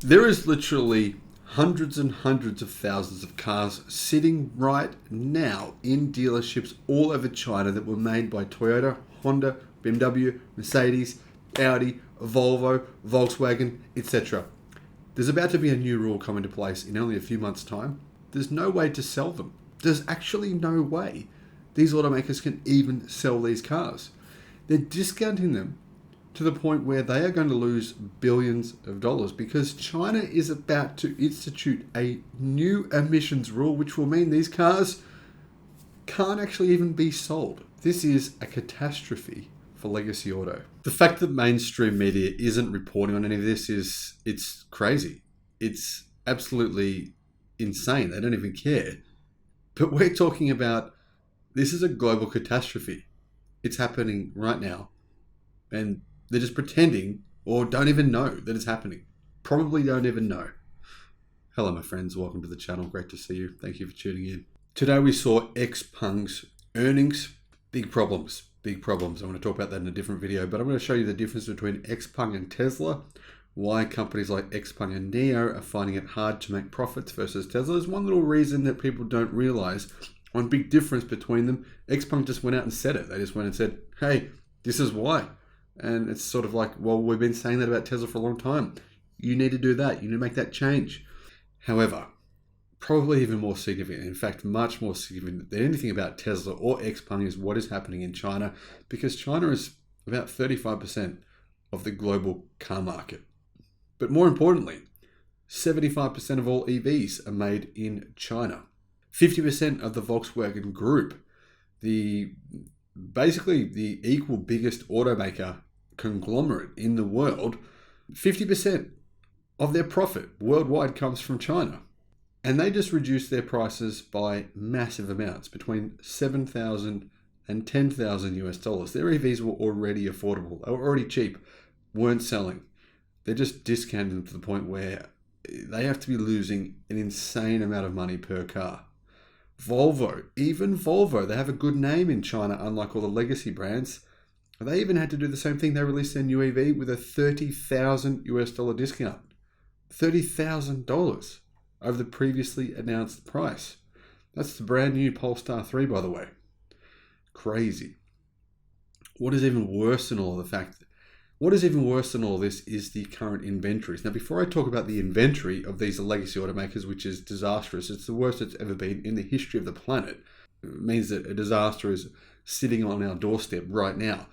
There is literally hundreds and hundreds of thousands of cars sitting right now in dealerships all over China that were made by Toyota, Honda, BMW, Mercedes, Audi, Volvo, Volkswagen, etc. There's about to be a new rule come into place in only a few months' time. There's no way to sell them. There's actually no way these automakers can even sell these cars. They're discounting them to the point where they are going to lose billions of dollars because China is about to institute a new emissions rule, which will mean these cars can't actually even be sold. This is a catastrophe for Legacy Auto. The fact that mainstream media isn't reporting on any of this it's crazy. It's absolutely insane. They don't even care. But we're talking about, this is a global catastrophe. It's happening right now. And they're just pretending or don't even know that it's happening. Probably don't even know. Hello, my friends. Welcome to the channel. Great to see you. Thank you for tuning in. Today we saw XPeng's earnings. Big problems. Big problems. I want to talk about that in a different video, but I'm going to show you the difference between XPeng and Tesla. Why companies like XPeng and NIO are finding it hard to make profits versus Tesla. There's one little reason that people don't realize. One big difference between them. XPeng just went out and said it. They just went and said, hey, this is why. And it's sort of like, well, we've been saying that about Tesla for a long time. You need to do that. You need to make that change. However, probably even more significant, in fact, much more significant than anything about Tesla or XPeng is what is happening in China, because China is about 35% of the global car market. But more importantly, 75% of all EVs are made in China. 50% of the Volkswagen Group, basically the equal biggest automaker conglomerate in the world, 50% of their profit worldwide comes from China. And they just reduced their prices by massive amounts, between $7,000 and $10,000 US. Their EVs were already affordable. They were already cheap, weren't selling. They're just discounting them to the point where they have to be losing an insane amount of money per car. Volvo, even Volvo, they have a good name in China, unlike all the legacy brands. They even had to do the same thing. They released their new EV with a $30,000 US discount. $30,000 over the previously announced price. That's the brand new Polestar 3, by the way. Crazy. What is even worse than all this is the current inventories. Now, before I talk about the inventory of these legacy automakers, which is disastrous, it's the worst it's ever been in the history of the planet. It means that a disaster is sitting on our doorstep right now.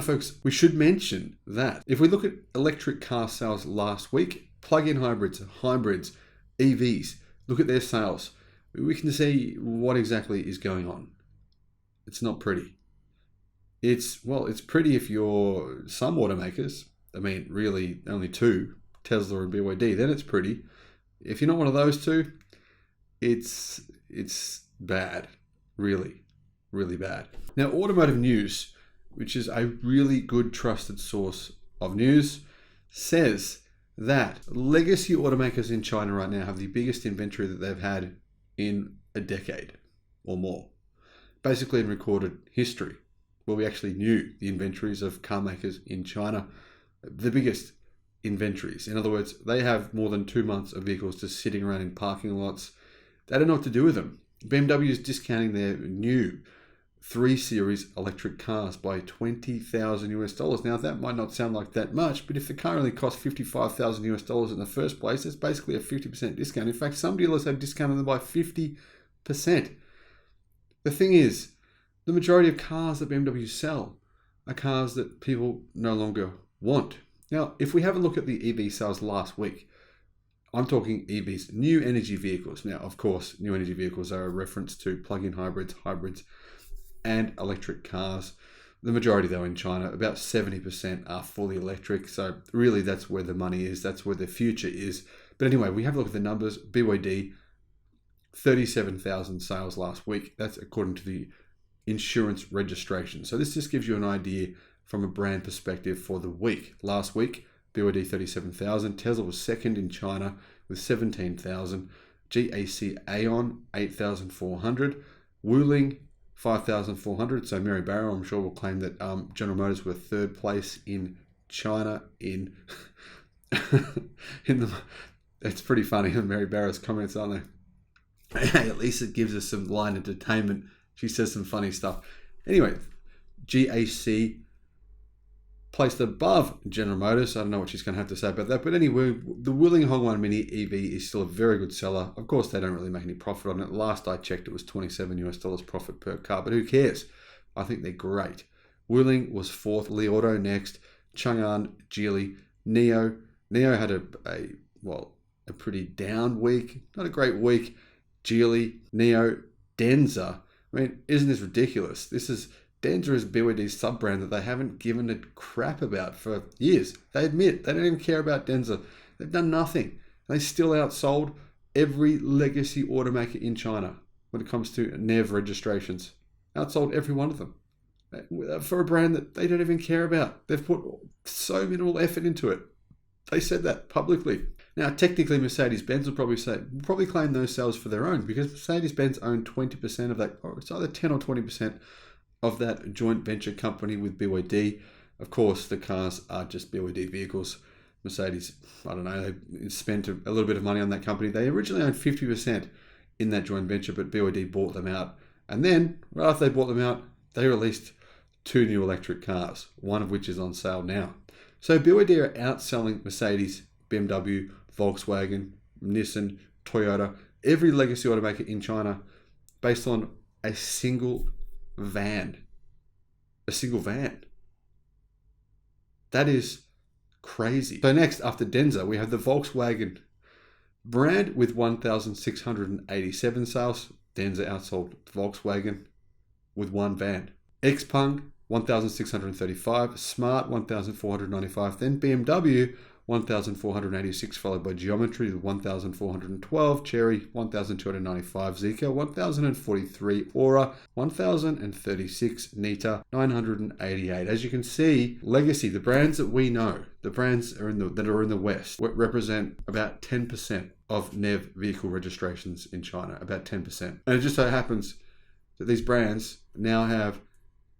Folks, we should mention that if we look at electric car sales last week, plug-in hybrids, EVs, look at their sales, we can see what exactly is going on. It's not pretty. It's pretty if you're some automakers. I mean, really only two, Tesla and BYD, then it's pretty. If you're not one of those two, it's bad. Really, really bad. Now, Automotive News, which is a really good trusted source of news, says that legacy automakers in China right now have the biggest inventory that they've had in a decade or more. Basically in recorded history, where we actually knew the inventories of car makers in China, the biggest inventories. In other words, they have more than 2 months of vehicles just sitting around in parking lots. They don't know what to do with them. BMW is discounting their new 3 Series electric cars by $20,000 US. Now, that might not sound like that much, but if the car only cost $55,000 US in the first place, it's basically a 50% discount. In fact, some dealers have discounted them by 50%. The thing is, the majority of cars that BMW sell are cars that people no longer want. Now, if we have a look at the EV sales last week, I'm talking EVs, new energy vehicles. Now, of course, new energy vehicles are a reference to plug-in hybrids, and electric cars. The majority, though, in China, about 70% are fully electric. So really, that's where the money is. That's where the future is. But anyway, we have a look at the numbers. BYD, 37,000 sales last week. That's according to the insurance registration. So this just gives you an idea from a brand perspective for the week. Last week, BYD 37,000. Tesla was second in China with 17,000. GAC Aeon 8,400. Wuling 5,400. So Mary Barra, I'm sure, will claim that General Motors were third place in China in in the, it's pretty funny. Mary Barra's comments, aren't they? Hey, at least it gives us some light entertainment. She says some funny stuff. Anyway, GAC placed above General Motors. I don't know what she's going to have to say about that. But anyway, the Wuling Hongwan Mini EV is still a very good seller. Of course, they don't really make any profit on it. Last I checked, it was $27 profit per car. But who cares? I think they're great. Wuling was fourth. Li Auto next. Chang'an, Geely, NIO. NIO had a pretty down week. Not a great week. Geely, NIO, Denza. I mean, isn't this ridiculous? Denza is BYD's sub-brand that they haven't given a crap about for years. They admit they don't even care about Denza. They've done nothing. They still outsold every legacy automaker in China when it comes to NEV registrations. Outsold every one of them for a brand that they don't even care about. They've put so minimal effort into it. They said that publicly. Now, technically, Mercedes-Benz will probably claim those sales for their own, because Mercedes-Benz own 20% of that, or it's either 10 or 20% of that joint venture company with BYD. Of course, the cars are just BYD vehicles. Mercedes, I don't know, they spent a little bit of money on that company. They originally owned 50% in that joint venture, but BYD bought them out. And then, right after they bought them out, they released 2 new electric cars, one of which is on sale now. So BYD are outselling Mercedes, BMW, Volkswagen, Nissan, Toyota, every legacy automaker in China based on a single van. A single van. That is crazy. So next, after Denza, we have the Volkswagen brand with 1,687 sales. Denza outsold Volkswagen with one van. Xpeng, 1,635. Smart, 1,495. Then BMW, 1,486, followed by Geometry with 1,412, Cherry 1,295, Zeekr 1,043, Aura 1,036, Nita 988. As you can see, legacy, the brands that we know, the brands that are in the West, represent about 10% of NEV vehicle registrations in China, about 10%. And it just so happens that these brands now have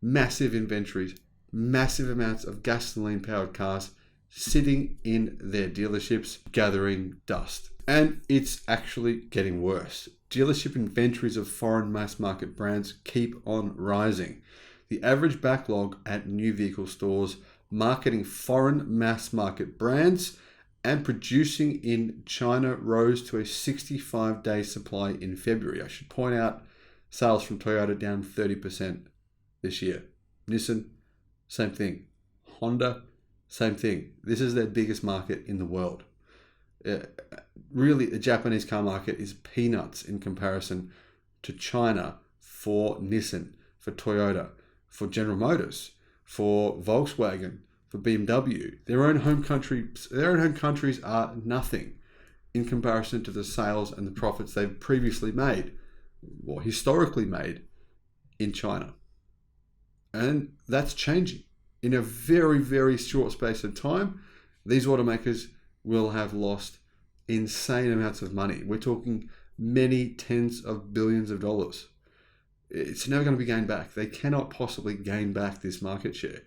massive inventories, massive amounts of gasoline-powered cars sitting in their dealerships gathering dust. And it's actually getting worse. Dealership inventories of foreign mass market brands keep on rising. The average backlog at new vehicle stores marketing foreign mass market brands and producing in China rose to a 65-day supply in February. I should point out sales from Toyota down 30% this year. Nissan, same thing. Honda, same thing. This is their biggest market in the world. Really, the Japanese car market is peanuts in comparison to China for Nissan, for Toyota, for General Motors, for Volkswagen, for BMW. Their own home countries are nothing in comparison to the sales and the profits they've previously made, or historically made, in China. And that's changing. In a very, very short space of time, these automakers will have lost insane amounts of money. We're talking many tens of billions of dollars. It's never going to be gained back. They cannot possibly gain back this market share.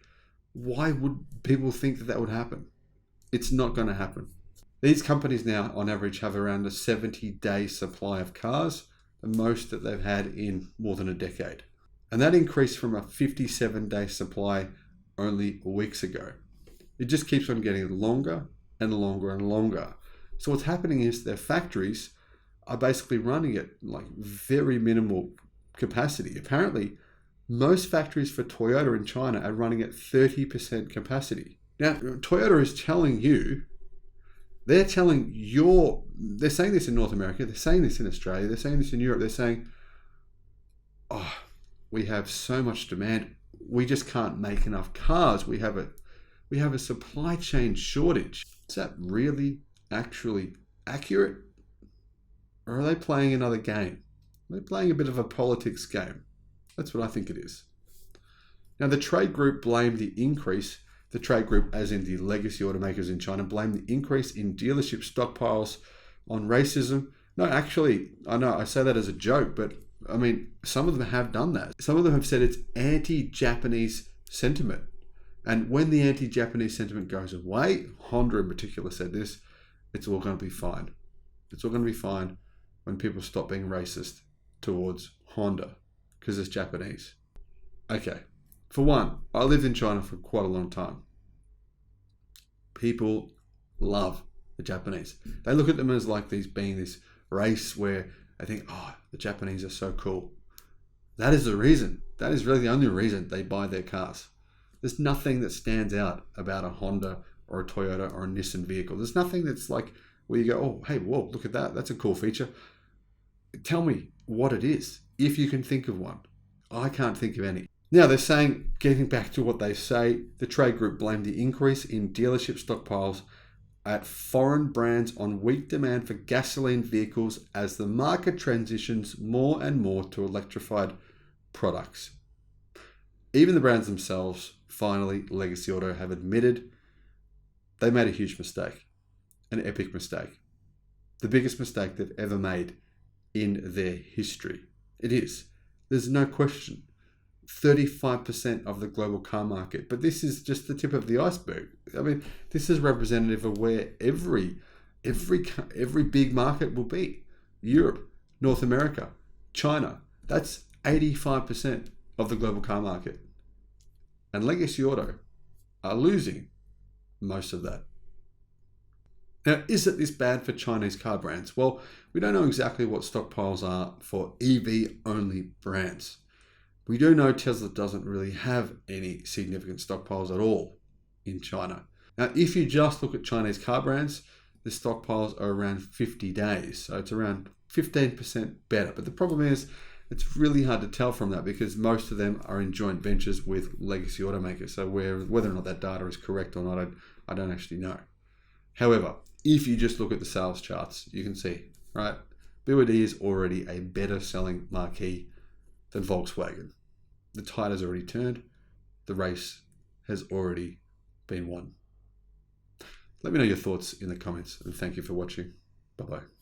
Why would people think that would happen? It's not going to happen. These companies now, on average, have around a 70-day supply of cars, the most that they've had in more than a decade. And that increased from a 57-day supply only weeks ago. It just keeps on getting longer and longer and longer. So what's happening is their factories are basically running at like very minimal capacity. Apparently, most factories for Toyota in China are running at 30% capacity. Now, Toyota is telling you, they're saying this in North America, they're saying this in Australia, they're saying this in Europe, they're saying, oh, we have so much demand, we just can't make enough cars. We have a supply chain shortage. Is that really actually accurate? Or are they playing another game? Are they playing a bit of a politics game? That's what I think it is. Now, the trade group blamed the increase, the trade group as in the legacy automakers in China, blamed the increase in dealership stockpiles on racism. No, actually, I know I say that as a joke, but I mean, some of them have done that. Some of them have said it's anti-Japanese sentiment. And when the anti-Japanese sentiment goes away, Honda in particular said this, it's all going to be fine. It's all going to be fine when people stop being racist towards Honda because it's Japanese. Okay, for one, I lived in China for quite a long time. People love the Japanese. They look at them as like these being this race where they think, oh, the Japanese are so cool. That is the reason. That is really the only reason they buy their cars. There's nothing that stands out about a Honda or a Toyota or a Nissan vehicle. There's nothing that's like where you go, oh, hey, whoa, look at that. That's a cool feature. Tell me what it is, if you can think of one. I can't think of any. Now, they're saying, getting back to what they say, the trade group blamed the increase in dealership stockpiles at foreign brands on weak demand for gasoline vehicles as the market transitions more and more to electrified products. Even the brands themselves, finally, Legacy Auto, have admitted they made a huge mistake, an epic mistake, the biggest mistake they've ever made in their history. It is. There's no question. 35% of the global car market. But this is just the tip of the iceberg. I mean, this is representative of where every big market will be. Europe, North America, China. That's 85% of the global car market. And Legacy Auto are losing most of that. Now, is it this bad for Chinese car brands? Well, we don't know exactly what stockpiles are for EV-only brands. We do know Tesla doesn't really have any significant stockpiles at all in China. Now, if you just look at Chinese car brands, the stockpiles are around 50 days. So it's around 15% better. But the problem is, it's really hard to tell from that because most of them are in joint ventures with legacy automakers. So whether or not that data is correct or not, I don't actually know. However, if you just look at the sales charts, you can see, right? BYD is already a better selling marquee than Volkswagen. The tide has already turned. The race has already been won. Let me know your thoughts in the comments and thank you for watching. Bye-bye.